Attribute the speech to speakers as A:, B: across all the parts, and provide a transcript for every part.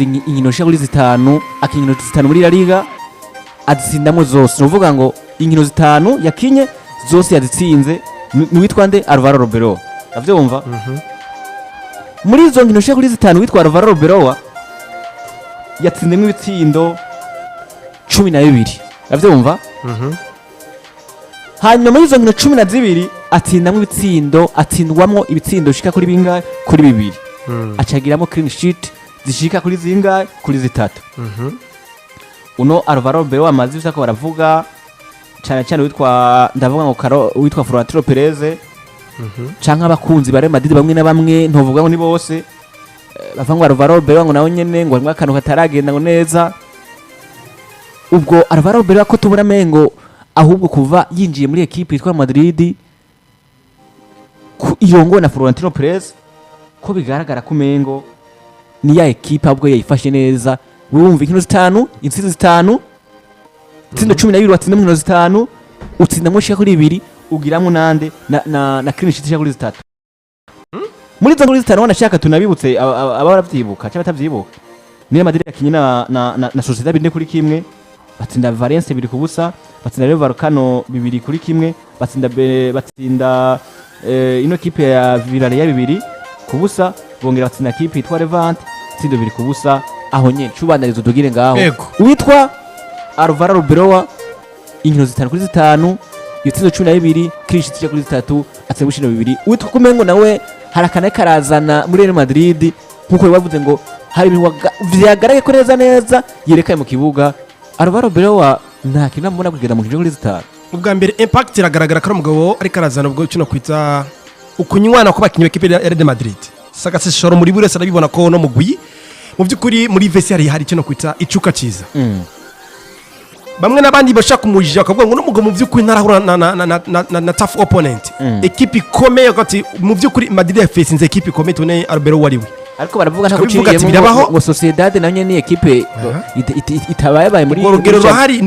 A: inkino shaka kuri zitanu akinkino zitanu muri La Liga azitsindamo zose nuvuga ngo inkino zitanu yakinye zose yazitsinze witwa nde Alvaro Arbeloa avyumva muri izo nkino shaka kuri zitanu witwa Alvaro Arbeloa yatsindemo ibitsindo 12 avyumva hanyuma muri izo nkino 12 atsindamo ibitsindo atsindwamo ibitsindo shika kuri bingahe kuri bibiri acagiramo clean sheet zishika kuri zingahe kuri zitatu uno Alvaro Arbeloa amazi bisako baravuga cyane witwa ndavuga ngo witwa Florentino Perez canka abakunzi bare Madrid bamwe na bamwe ntovuga ngo ni bose bava ngo Alvaro Arbeloa ngo nawe nyene ngo akantu kataragenda ngo neza ubwo Alvaro Arbeloa ko tubura mengo ahubwo kuva yinjiye muri equipe yitwa Madrid irongo na Florentino Perez ko bigaragara ko mengo ni ya equipe ahubwo yayifashe neza wumva inkino zitanu insizi zitanu tsindo 12 watsinda mu zitanu utsinda ngo shika kuri 2 ugiramo nande na clean sheet shika kuri zitatu muri zo zitanu wanashaka tunabibutse abaravyibuka cyangwa batavyibuka ni Madrid yakinye na Sociedad binde kuri kimwe batsinda Valencia 2 ku busa batsinda Rayo Vallecano 2 kuri kimwe batsinda ino kipe ya Villarreal 2 ku busa bongera batsinda kipe yitwa Levante tsindo 2 ku busa aho nyene cubandarizo dugire ngaho witwa Alvaro Arbeloa inkino zitanu kuri zitanu yitsizo 12 Christian kuri zitatu atsebushino 2 witwa kumengo nawe harakana karazana muri Real Madrid nkuko bavuze ngo hari ibintu vyagaragaye ko neza yerekaye mu kibuga Alvaro Arbeloa nta kintu mbona kugenda mu kinjo kuri zitanu
B: ubwa mbere impact iragaragara ko umugabo ari karazana ubwo cyo kwita ukunywana ko bakinye equipe ya Real Madrid saka sishoro muri bure sarabibona ko no mugwi mu byukuri muri vestiaire hari cyo kwita icuka ciza bamwe nabandi bashaka kumujija akavuga ngo n'umugabo mu byukuri ntarahura na tough opponent equipe ikomeye gati mu byukuri Madrid facinze equipe ikomeye tune Arbeloa wariwe
A: ariko baravuga nta kuciye ngo Sociedad nayo ni equipe itabaye muri
B: urugero ruhari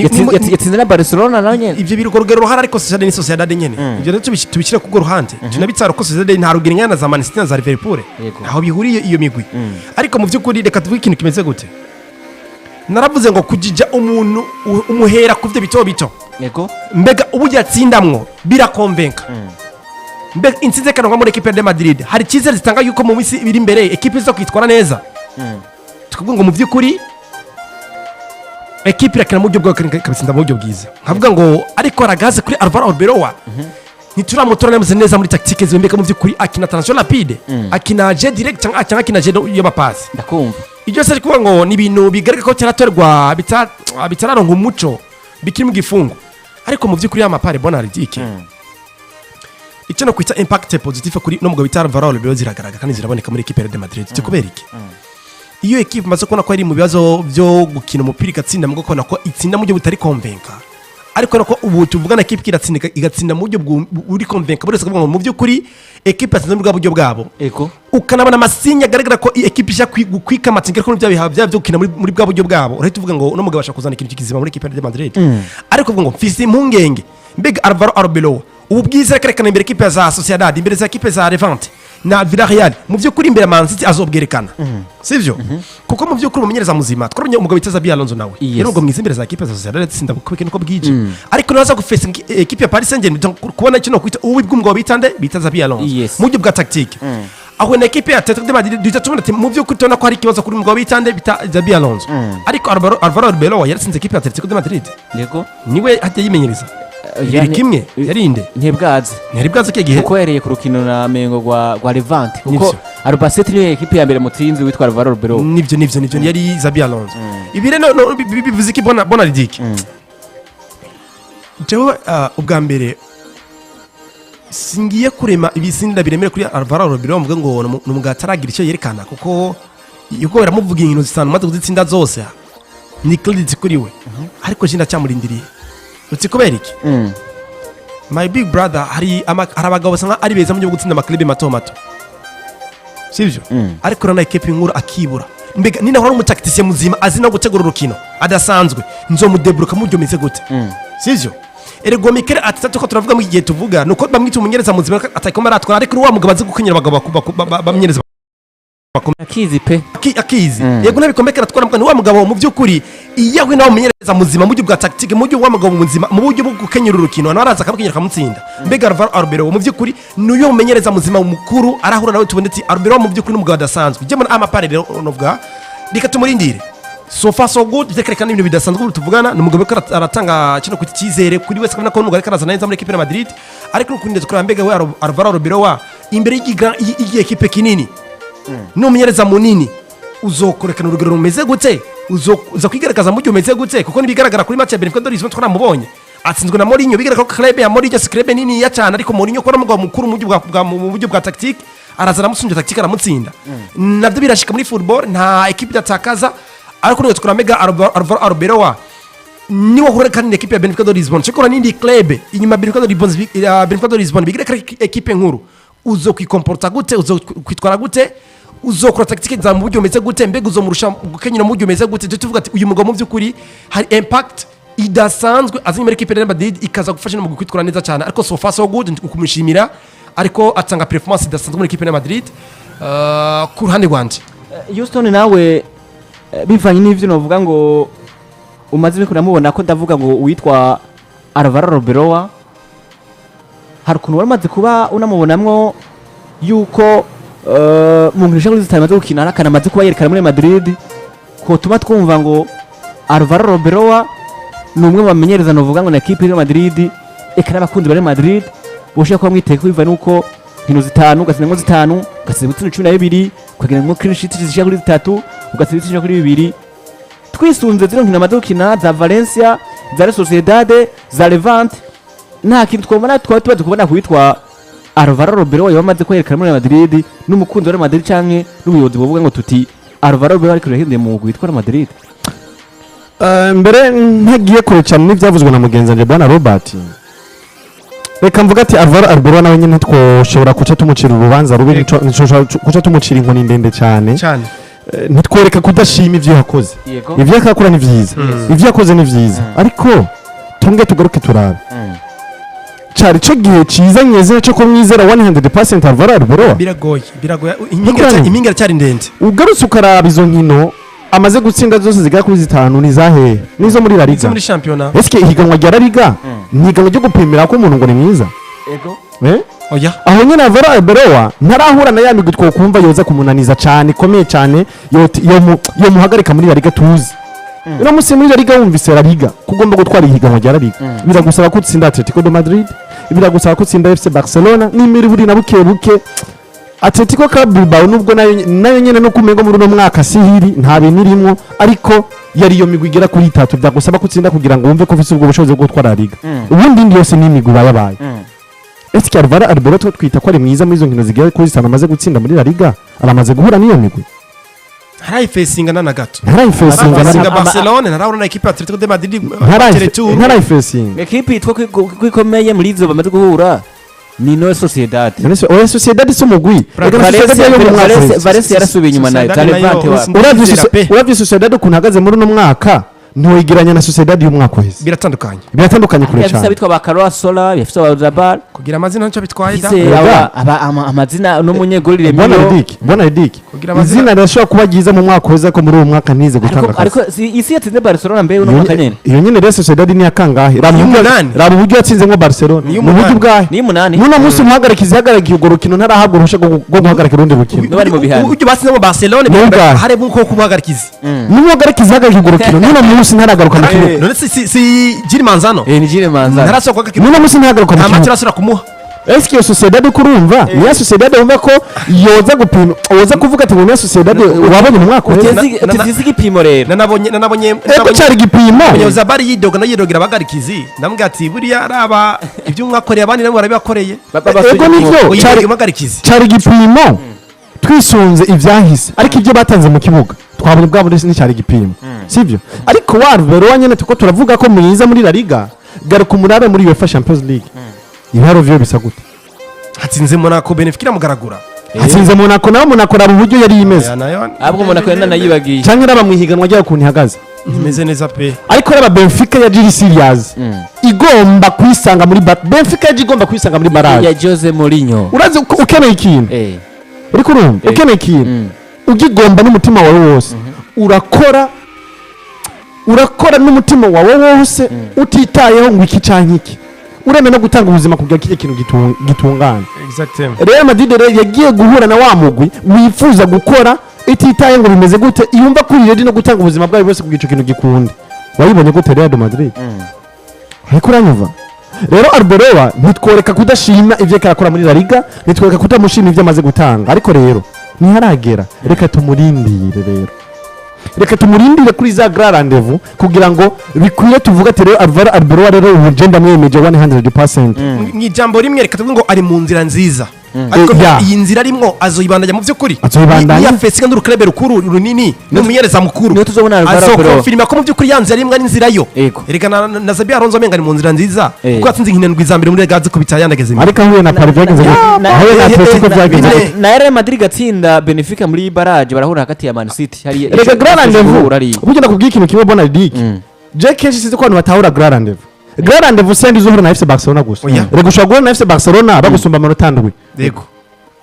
A: yatsinze na Barcelona nayo nyene
B: ivyo biri urugero ruhari ariko Sociedad nyene ivyo rero tubishire ku ruhande tunabitsara ko Sociedad nta rugero nyana za Man City na za Liverpool aho bihuriye iyo migwi ariko mu byukuri reka tuvuge ikintu kimeze gute naravuze ngo kujija umuntu umuhera kuvye bito
A: yego
B: mbega ubujya tsindamwo birakonvenka mbega insize kanwa muri equipe de Madrid hari cyizere zitanga yuko mu misi biri imbere equipe zo kwitwara neza tukuvuga ngo mu vyukuri equipe irakina mu buryo bwo kabitsinda mu buryo bwiza nkavuga ngo ariko aragaze kuri Alvaro Arbeloa ntituramutora neza muri tactique zimbeka mu vyukuri akina transition rapide akina jet direct cyangwa akina jet yoba pass
A: ndakumva
B: ibyo se kuvuga ngo ni ibintu bigaragara ko cyaratorwa bitararonka umuco bikiri mu gifungo ariko mu vyukuri y'amapare bonardike icyo no kwita impact positive kuri no mugabo bitara Alvaro Arbeloa ziragaragara kandi ziraboneka muri equipe de Madrid tukubera iki iyo equipe maze kubona ko ari mu bibazo byo gukina umupira igatsinda mugo kona ko itsinda mu buryo butari konvenka ariko nako ubu tuvugana equipe iratsindika igatsinda mu buryo buri konvenka buri se mu byo kuri equipe atsinda mu buryo bwabo
A: eko
B: ukanabona amasinya agaragara ko equipe ishaka kwika amatsingiro ko bya biha byo gukina muri bwa buryo bwabo urahita uvuga ngo no mugabo ashaka kuzana ikintu kizima muri equipe de Madrid ariko uvuga ngo mfise impungenge mbega Alvaro Arbeloa ubu bwiza kerekana imbere equipe za Sociedad imbere za equipe za Levante na Villarreal mu byukuri imbere Man City azobwerekana sivyo kuko mu byukuri umumenyereza muzima twaronye umugabo bitaza Alonso nawe rero ngo mwizimbere za equipe za Sociedad tsinda kubekene ko bwije ariko naza gufesa equipe ya Paris Saint-Germain kubona kino kwita ubu bw'umugabo bitande bitaza Alonso mu byo bwa tactique aho na equipe ya Atletico de Madrid dutatubona ati mu byukuri tubona ko hari kibazo kuri umugabo bitande bitaza Alonso ariko Alvaro Arbeloa yaratsinze equipe ya Atletico de Madrid
A: yego
B: niwe hajya yimenyereza yari kimwe yarinde ntibwaze kigihe
A: kuko yareye ku rukino na mengo gwa Levante kuko Albacete ni equipe ya mbere mutsinzi witwa Alvaro Arbeloa
B: nivyo yari Xabi Alonso ibire no bivuze ki bonardike jewe ubwa mbere singiye kurema ibisinda biremere kuri Alvaro Arbeloa mvuga ngo n'umugataragira icyo yerekana kuko yuko baramuvuga inkino zisanu maze kuzitsinda zose ni credit kuri we ariko jinda cyamurindiriye utsi kubera iki my big brother hari abagabo basanga ari beza mu byo gutsinda amaklebe mato sivyo ariko rana equipe nkuru akibura mbega nina hora umutacticien muzima azina gutegura urukino adasanzwe nzomudebruka mu byo meze gute sivyo erego Mikel atatu ko turavuga mu gihe tuvuga nuko bamwita umunyereza muzima atakomara atwara ariko wa mugabo azi gukunyira abagabo bamenyereza
A: akizi pe
B: akizi yego ntabikombe karatwara mugani wa mugabo mu by'ukuri iyawe nawe umenyereza muzima mu buryo bwa tactique mu buryo wa mugabo muzima mu buryo bwo gukenyera urukino naraza akabukenyera kamutsinda mbega Alvaro Arbeloa mu by'ukuri nuyo umenyereza muzima mukuru arahura nawe tubonetse Arbeloa mu by'ukuri n'umugabo adasanzwe je muri amaparere novuga reka tumurindire so far so good bitekerekana ibintu bidasanzwe tuvugana n'umugabo aratanga kino kuti cyizere kuri wese kabona ko n'umugabo karaza neza muri equipe ya Madrid ariko n'ukundi tukora mbega we Alvaro Arbeloa imbere y'igiye equipe kinini n'umunyereza munini uzokorekana urugero rumeze gute uza kwigaragaza mu gihe umeze gute kuko nibigaragara kuri match ya Benfica de Lisbonne twaramubonye atsinzwe na Mourinho bigaragara ko club ya Mourinho si club nini ya cyane ariko Mourinho ko n'umugabo mukuru mu buryo bwa tactique araza aramusunja tactique aramutsinda nabyo birashika muri football nta equipe idatakaza ariko niwe tukora mega Alvaro Arbeloa niwe hurekana equipe ya Benfica de Lisbonne cyakora n'indi club inyuma Benfica de Lisbonne bigaragara equipe nkuru uzo kwikomporta gute uzo kwitwara gute uzokora tactique za mu buryo umeze gute mbega uzomurusha gukenyera mu buryo umeze gute tuvuga ati uyu mugabo mu by'ukuri hari impact idasanzwe azanye muri equipe ya Madrid ikaza gufasha no mu kwitwara neza cyane ariko so far so good ukumushimira ariko atanga performance idasanzwe muri equipe ya Madrid ku ruhande rwanje
A: Houston nawe bivanye n'ivyo novuga ngo umaze kuramubona ko ndavuga ngo witwa Alvaro Arbeloa hari ukuntu waramaze kuba unamubonamwo yuko mu nkino kuri zitamaze gukina akanamaze kuba yerekana muri Madrid ko tuma twumva ngo Alvaro Arbeloa ni umwe mu bamenyereza novuga ngo na equipe ya Madrid ekara abakundi bari Madrid boshaka kuba mwiteka biva nuko nkino zitanu gasinamo zitanu gasize gutsinda 12 kugira ngo clean sheet zishya kuri 3 ugasize zishya kuri 2 twisunze zino nkino amaze gukina za Valencia za Real Sociedad za Levante nta kintu twabona tubaze kubona kwitwa Alvaro Arbeloa yamaze kwerekana muri Madrid n'umukunzi wa Madrid canke n'ubuyobozi buvuga ngo tuti Alvaro Arbeloa ariko rehinde mu kwitwa Madrid
C: mbere ntagiye kure cyane n'ivyavuzwe na mugenzi wanje bwana Robert reka mvuga ati Alvaro Arbeloa nawe nyine twoshobora kuca tumucira urubanza rubi kuca tumucira inkoni ndende cyane ntitworeka kudashima ivyo yakoze ivyo yakakora ni vyiza ivyo yakoze ni vyiza ariko tunge tugaruke turabe cari cyo gihe ciza nyeze cyo kumwizera 100% Alvaro Arbeloa
B: biragoye impinga cyari ndende
C: ugarutse ukaraba izo nkino amaze gutsinda zose zigera kuri zitanu ni zahe nizo muri La Liga
B: muri championnat
C: eske ihiganwa rya La Liga ntiganwa ryo gupimira ko umuntu ngo ni mwiza oya aho nyine Alvaro Arbeloa ntarahura na yamigwe twokumva yoza kumunaniza cyane komeye cyane yo muhagarika muri La Liga tuzi ino musi muri La Liga wumvise La Liga kugomba gutwara ihiganwa rya La Liga biragusaba ko utsinda Atletico de Madrid biragusaba ko utsinda FC Barcelona n'imiri buri na buke Atletico Club Bilbao nubwo nayo nyene no kumengo muri no mwaka sihiri nta bintu irimo ariko yari yo migwi igera kuri 3 byagusaba ko utsinda kugira ngo wumve ko ufite ubwo bushobozi bwo gutwara La Liga ubundi ndi yose ni migwi bayabaye eske Alvaro Arbeloa twita ko ari mwiza muri izo nkino zigera kuri 5 amaze gutsinda muri La Liga aramaze guhura n'iyo migwi
B: harayifesinga na gato
C: harayifesinga
B: Barcelona narabona equipe ya Atletico de Madrid
C: harayifesinga
A: equipe itwa kwikomeye muri izo bamaze guhura ni no Sociedad
C: oya Sociedad so mugwi
A: Valencia yarasubiye inyuma nayo Levante
C: uravye Sociedad ukuntu muri no mwaka ntoyigiranya na Sociedad y'umwaka uheze biratandukanye kure cyane
A: bitwa ba Carlos Sola bifite abazabal
B: kugira amazina nco bitwaye
A: amazina no munyegori Remiro
C: bona Edic izina rashobora kuba giza mu mwaka uheze ko muri uwo mwaka nize gutanga
A: ariko isi yatsinze Barcelona mbere no mwaka nyene
C: iyo nyene rero Sociedad ni yakangahe raba uburyo yatsinze ngo Barcelona mu buryo bwahe
A: ni 8
C: nuno musi muhagarikiza hagarakiye urwo rukino ntarahabwa urusha rwo guhagarika urundi rukino
A: bari mu bihano
B: uburyo batsinze ngo Barcelona hari buko kumuhagarikiza
C: muhagarikiza hagarakiye urwo rukino nuno musi ntaragaruka mu kibuga
B: none si Giri Manzano
A: ni Giri Manzano
B: ntarasohoka kwa
C: nuno musi ntagaruka mu kibuga
B: amatira kumuha
C: eske yo Sociedad kurumva ni Sociedad wumva ko yoza gupima woza kuvuga ati ni Sociedad wabonye mu mwaka
A: utezi igipimo rero
B: nanabonye
C: eko cyari gipimo
B: Zabari yidoga yidogira bagarikizi ndambwa ati buriya araba ibyo mwakoreye abandi nabo barabibakoreye
C: ego nivyo cyari gipimo twisunze ivyahise ariko ibyo batanze mu kibuga twabonye bwabo ni cyari gipimo sivyo ariko Arbeloa nyene tuko turavuga ko mwiza muri La Liga garuka umurabe muri UEFA Champions League ibaro vyo bisa gute
B: hatsinze Monaco Benfica mugaragura
C: hatsinze Monaco naho Monaco raba uburyo yari imeze
A: ahubwo Monaco yenda nayibagiye
C: cyangwa raba mwihiganwa rya kuntu ihagaze
B: imeze neza pe
C: ariko raba Benfica ya Giri Sirias igomba kwisanga muri Benfica yaje igomba kwisanga muri barrage
A: ya Jose Mourinho
C: urazi ukeneye ikintu uri kurumva ukeneye ikintu ugigomba n'umutima wawe wose urakora n'umutima wawe wose utitayeho ngo iki canke iki ureme no gutanga ubuzima kugira kije kintu gitungana. Real Madrid yagiye guhura na wa mugwi wifuza gukora ititaye ngo bimeze gute iyumva ko ready no gutanga ubuzima bwawe bwose kugira ico kintu gikunde. Wayibonye gute Real Madrid? Ariko uranyumva rero Arbeloa ntitworeka kudashima ivyo karakora muri La Liga, ntitworeka kutamushima ivyo amaze gutanga, ariko rero ntiharagera. Reka tumurindire kuri za grand rendez-vous kugira ngo bikwiye tuvuga ati rero Alvaro Arbeloa rero ugenda mwemeje 100%.
B: Mw'ijambo rimwe reka tuvuge ngo ari mu nzira nziza, ariko iyi nzira arimwo azoyibandanya mu by'ukuri,
C: azoyibandanya
B: yafese kandi urukrebe rukuru runini n'umunyereza mukuru
A: niyo tuzobona Alvaro Arbeloa
B: azofilima ko mu by'ukuri yanze arimwe ari nzira yo. Reka na Zabi Alonso menga ari mu nzira nziza kuko atsinze inkinendwi za mbere muri gaze kubita yandageze imwe,
C: ariko ahuye na Paris byageze aho na Atletico byageze
A: na Real Madrid gatsinda Benfica muri barrage barahura hagati ya Man City hari
C: reka grand rendez-vous ubugenda kubwira ikintu kimwe bona Ligue je kenshi size ko abantu batahura grand rendez-vous. Grand rendez-vous sendi zuhura na FC Barcelona gusa reka ushobora na FC Barcelona bagusumba amanota ndwi.
B: Yego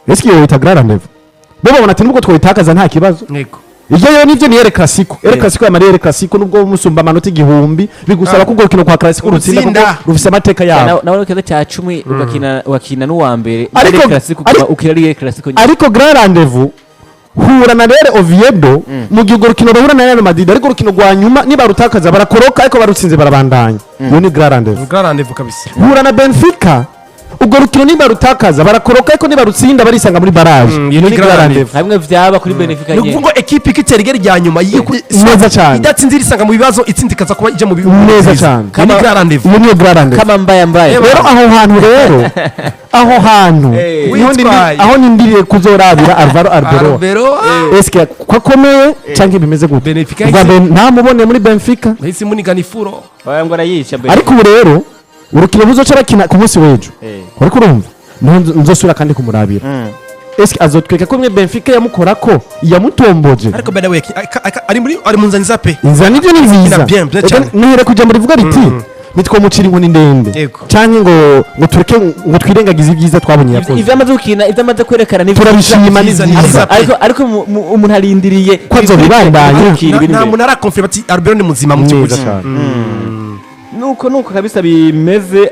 C: eski yo ita grand rendez-vous bo babona ati nubwo twitakaza nta kibazo.
B: Yego
C: iyo nivyo ni Clasico ya Marie Clasico nubwo musumba amanota igihumbi bigusaba kugora kino kwa Clasico rutsinda rufise amateka yabo
A: nawe keza cya 10 wakina n'uwa mbere Clasico ukira Clasico.
C: Ariko grand rendez-vous hura na Real Oviedo mu gihe urukino ruhura na Real Madrid, ariko urukino rwa nyuma niba rutakaza barakoroka ariko barutsinze barabandanya. Iyo ni grand rendez-vous
B: kabisa.
C: Hura na Benfica ubwo rukino niba rutakaza barakoroka ariko niba rutsinda barisanga muri barrage.
B: Iyo ni grand rendez-vous.
A: Hamwe vyaba kuri Benfica nyene.
B: Nukuvuga equipe ikiterigera rya nyuma
C: neza cyane
B: idatsinze irisanga mu bibazo itsindikaza kuba ije mu bibazo
C: neza cyane.
B: Iyo ni grand rendez-vous.
C: Iyo ni grand rendez-vous
A: kama mbaye
C: rero aho hantu aho nindiriye kuzorabira Alvaro Arbeloa eske kwakomeye cyangwa bimeze gute
B: Benfica
C: nta mubone muri Benfica
B: hisi munigana ifuro
A: ngo arayisha Benfica.
C: Ariko rero urukino buzoca rakina ku munsi w'ejo ariko urumva nzosura kandi kumurabira eske azotweka ko mwe Benfica yamukorako yamutomboje,
B: ariko bada we ari mu nzaniza pe
C: inzira nivyo ni nziza nihere kujya muri vuga riti nitwo muciri inkoni ndende cyane ngo tureke ngo twirengagize ibyiza twabonye yakoze
A: ivyo amaze gukina ivyo amaze kwerekana ni
C: turabishima nziza
A: ariko umuntu arindiriye
C: ko azobibandanya
B: nta muntu arakonfirma ati Arbeloa ni muzima mu cyuzi
A: nuko kabisa bimeze.